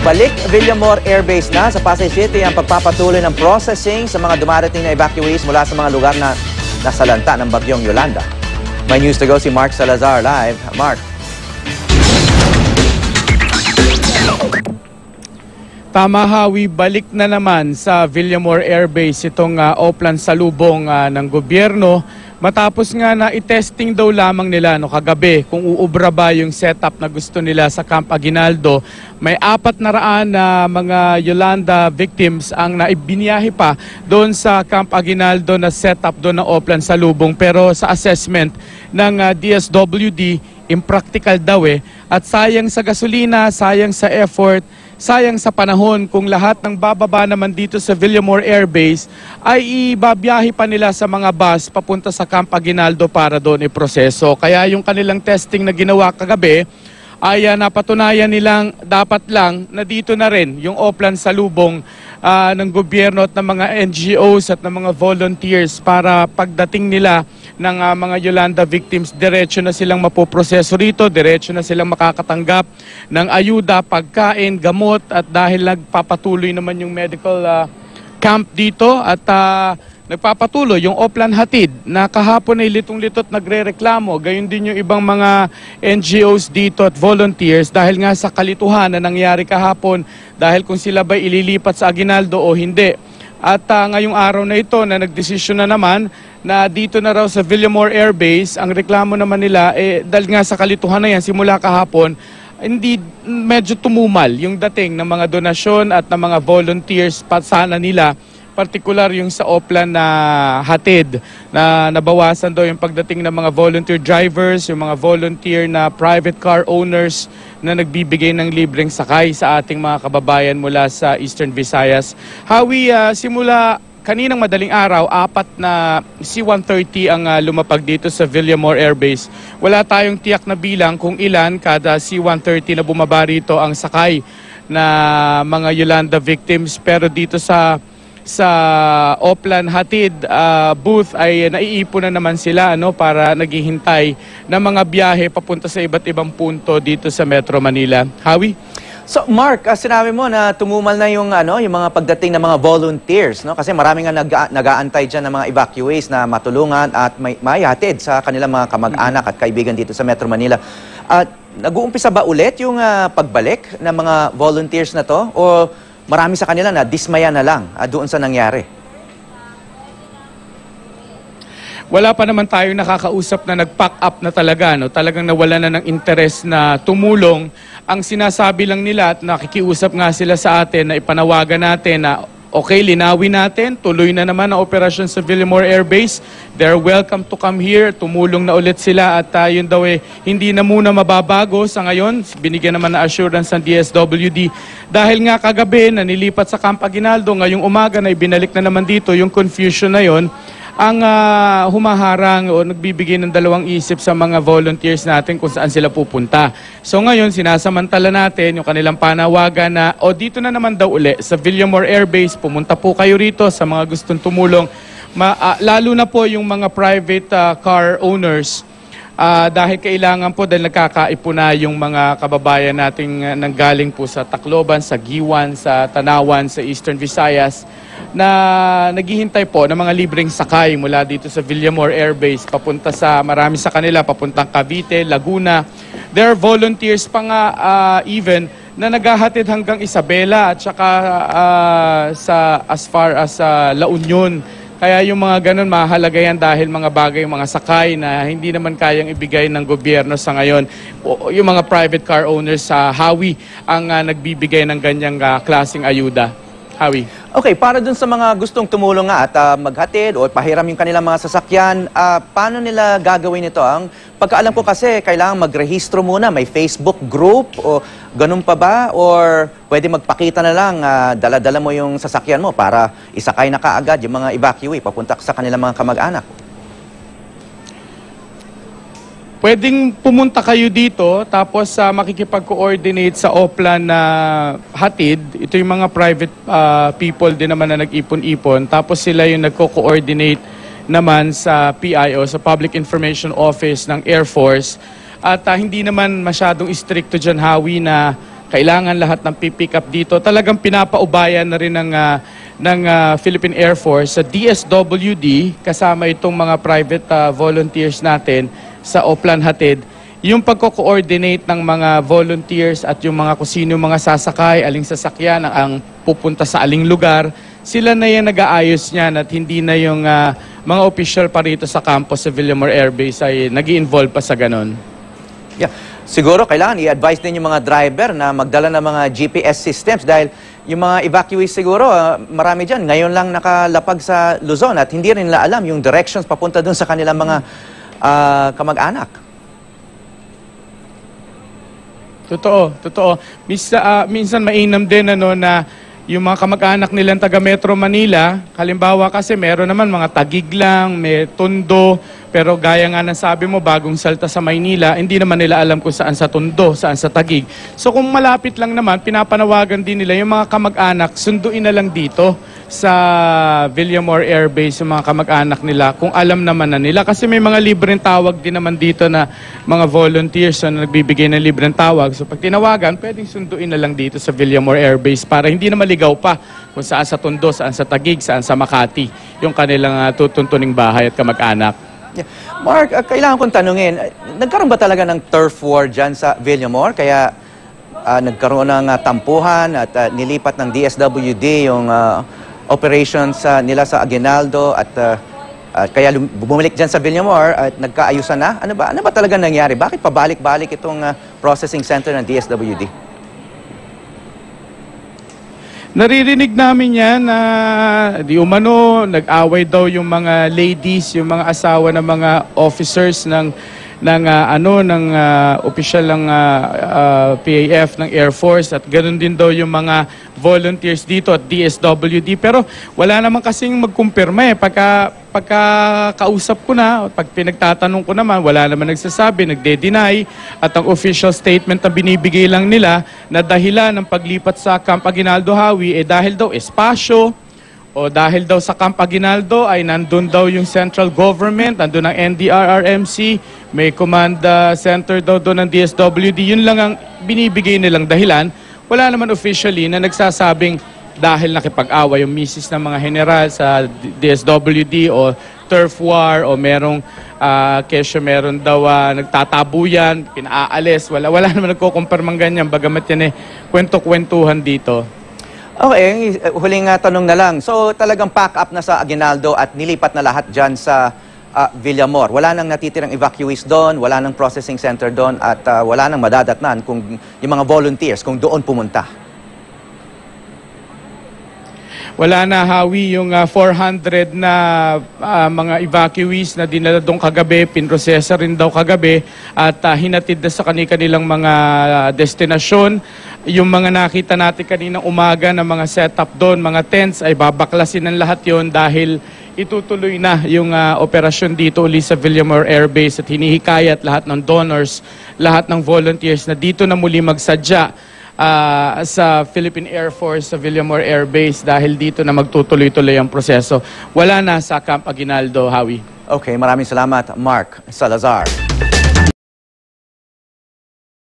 Balik Villamor Air Base na sa Pasay City ang pagpapatuloy ng processing sa mga dumarating na evacuees mula sa mga lugar na nasalanta ng bagyong Yolanda. May news to go si Mark Salazar live. Mark. Tama, Hawi, balik na naman sa Villamor Air Base itong Oplan salubong ng gobyerno matapos nga na i-testing daw lamang nila kagabi kung uubra ba yung setup na gusto nila sa Camp Aguinaldo. May 400 na mga Yolanda victims ang naibiniyahe pa doon sa Camp Aguinaldo na setup doon ng Oplan salubong, pero sa assessment ng DSWD, impractical daw at sayang sa gasolina, sayang sa effort, sayang sa panahon kung lahat ng bababa naman dito sa Villamor Air Base ay ibabiyahe pa nila sa mga bus papunta sa Camp Aguinaldo para doon iproseso. Kaya yung kanilang testing na ginawa kagabi ay napatunayan nilang dapat lang na dito na rin yung Oplan salubong ng gobyerno at ng mga NGOs at ng mga volunteers para pagdating nila ng mga Yolanda victims, diretso na silang mapoproseso rito, diretso na silang makakatanggap ng ayuda, pagkain, gamot, at dahil nagpapatuloy naman yung medical camp dito at nagpapatuloy yung Oplan Hatid na kahapon ay litong-litot nagre-reklamo, gayon din yung ibang mga NGOs dito at volunteers dahil nga sa kalituhan na nangyari kahapon dahil kung sila ba ililipat sa Aguinaldo o hindi. At ngayong araw na ito na nagdesisyon na naman na dito na raw sa Villamor Air Base, ang reklamo naman nila dahil nga sa kalituhan na yan simula kahapon, hindi medyo tumumal yung dating ng mga donasyon at ng mga volunteers pa sana nila, partikular yung sa Oplan na Hatid na nabawasan daw yung pagdating ng mga volunteer drivers, yung mga volunteer na private car owners na nagbibigay ng libreng sakay sa ating mga kababayan mula sa Eastern Visayas. Hawi, simula kaninang madaling araw, 4 na C-130 ang lumapag dito sa Villamor Air Base. Wala tayong tiyak na bilang kung ilan kada C-130 na bumaba rito ang sakay na mga Yolanda victims, pero dito sa Oplan Hatid booth ay naiipon na naman sila para naghihintay ng mga biyahe papunta sa iba't ibang punto dito sa Metro Manila. Hawi? So Mark, sinabi mo na tumumal na yung mga pagdating ng mga volunteers, kasi maraming nag-aantay diyan ng mga evacuees na matulungan at may hatid sa kanilang mga kamag-anak at kaibigan dito sa Metro Manila. Nag-uumpisa ba ulit yung pagbalik ng mga volunteers na to o marami sa kanila na dismaya na lang doon sa nangyari? Wala pa naman tayo nakakausap na nag-pack up na talaga. Talagang nawala na ng interes na tumulong. Ang sinasabi lang nila at nakikiusap nga sila sa atin na ipanawagan natin na okay, linawin natin, tuloy na naman ang operasyon sa Villamor Air Base. They're welcome to come here. Tumulong na ulit sila at yun daw hindi na muna mababago sa ngayon. Binigyan naman na assurance ng DSWD. Dahil nga kagabi na nilipat sa Camp Aguinaldo, ngayong umaga na ibinalik na naman dito yung confusion na yon ang humaharang o nagbibigay ng dalawang isip sa mga volunteers natin kung saan sila pupunta. So ngayon, sinasamantala natin yung kanilang panawagan na dito na naman daw uli sa Villamor Air Base, pumunta po kayo rito sa mga gustong tumulong. Lalo na po yung mga private car owners dahil kailangan po dahil nagkakaipuna yung mga kababayan nating nanggaling po sa Tacloban, sa Giwan, sa Tanawan, sa Eastern Visayas na naghihintay po ng mga libreng sakay mula dito sa Villamor Air Base papunta sa marami sa kanila papuntang Cavite, Laguna. There are volunteers pa nga even na naghahatid hanggang Isabela at saka as far as La Union. Kaya yung mga ganun mahalaga yan dahil mga bagay, mga sakay na hindi naman kayang ibigay ng gobyerno sa ngayon. Yung mga private car owners sa Hawi ang nagbibigay ng ganyang klaseng ayuda. Hawi. Okay, para dun sa mga gustong tumulong nga at maghatid o pahiram yung kanilang mga sasakyan, paano nila gagawin ito? Ang pagkaalam ko kasi kailangan magrehistro muna, may Facebook group o ganun pa ba? Or pwede magpakita na lang, dala-dala mo yung sasakyan mo para isakay na kaagad yung mga evacuee papunta sa kanilang mga kamag-anak? Pwedeng pumunta kayo dito tapos makikipag-coordinate sa Oplan na Hatid. Ito yung mga private people din naman na nag-ipon-ipon. Tapos sila yung nagko-coordinate naman sa PIO, sa Public Information Office ng Air Force. At hindi naman masyadong istrikto dyan, Hawi, na kailangan lahat ng pipick up dito. Talagang pinapaubayan na rin ng Philippine Air Force sa DSWD kasama itong mga private volunteers natin sa Oplan Hatid yung pagko-coordinate ng mga volunteers at yung mga kung sino mga sasakay, aling sasakyan ang pupunta sa aling lugar, sila na yung nag-aayos niyan at hindi na yung mga official pa rito sa campus sa Villamor Air Base ay nag-i-involve pa sa ganon. Yeah. Siguro kailangan i-advise din yung mga driver na magdala ng mga GPS systems dahil yung mga evacuees siguro, marami dyan, ngayon lang nakalapag sa Luzon at hindi rin nila alam yung directions papunta dun sa kanilang mga kamag-anak. Totoo. Minsan mainam din na yung mga kamag-anak nilang taga Metro Manila, halimbawa kasi meron naman mga Tagig lang, may Tondo, pero gaya nga ng sabi mo, bagong salta sa Maynila, hindi naman nila alam kung saan sa Tondo, saan sa Tagig. So kung malapit lang naman, pinapanawagan din nila yung mga kamag-anak, sunduin na lang dito sa Villamor Air Base yung mga kamag-anak nila kung alam naman na nila. Kasi may mga libreng tawag din naman dito na mga volunteers na nagbibigay ng libreng tawag. So pag tinawagan, pwedeng sunduin na lang dito sa Villamor Air Base para hindi na maligaw pa kung saan sa Tondo, saan sa Tagig, saan sa Makati yung kanilang tutuntuning bahay at kamag-anak. Yeah. Mark, kailangan kong tanungin, nagkaroon ba talaga ng turf war dyan sa Villamor? Kaya nagkaroon ng tampuhan at nilipat ng DSWD yung operations nila sa Aguinaldo at kaya bumalik dyan sa Villamor at nagkaayusan na? Ano ba talaga nangyari? Bakit pabalik-balik itong processing center ng DSWD? Naririnig namin yan na di umano, nag-away daw yung mga ladies, yung mga asawa ng mga officers ng official ng PAF ng Air Force at ganoon din daw yung mga volunteers dito at DSWD. Pero wala naman kasing magkumpirma pagka kausap ko na, pag pinagtatanong ko naman, wala naman nagsasabi, nagde-deny at ang official statement na binibigay lang nila na dahilan ng paglipat sa Camp Aguinaldo Hawi dahil daw espasyo o dahil daw sa Camp Aguinaldo ay nandun daw yung central government, nandun ang NDRRMC, may command center daw doon ng DSWD. Yun lang ang binibigay nilang dahilan. Wala naman officially na nagsasabing dahil nakipag-away yung misis ng mga general sa DSWD o turf war o merong kesyo meron daw nagtatabuyan, pinaalis. Wala naman nagkukumpirmang ganyan, bagamat yan kwento-kwentuhan dito. Okay, huling tanong na lang. So talagang pack up na sa Aguinaldo at nilipat na lahat dyan sa Villamor. Wala nang natitirang evacuees doon, wala nang processing center doon at wala nang madadatnan kung yung mga volunteers kung doon pumunta. Wala na, Hawi, yung 400 na mga evacuees na dinala doon kagabi, pinrosesa rin daw kagabi at hinatid na sa kanilang mga destinasyon. Yung mga nakita natin kaninang umaga na mga setup doon, mga tents, ay babaklasin ng lahat yon dahil itutuloy na yung operasyon dito uli sa Villamor Air Base at hinihikayat lahat ng donors, lahat ng volunteers na dito na muli magsadya sa Philippine Air Force sa Villamor Air Base dahil dito na magtutuloy-tuloy ang proseso. Wala na sa Camp Aguinaldo, Hawi. Okay, maraming salamat, Mark Salazar.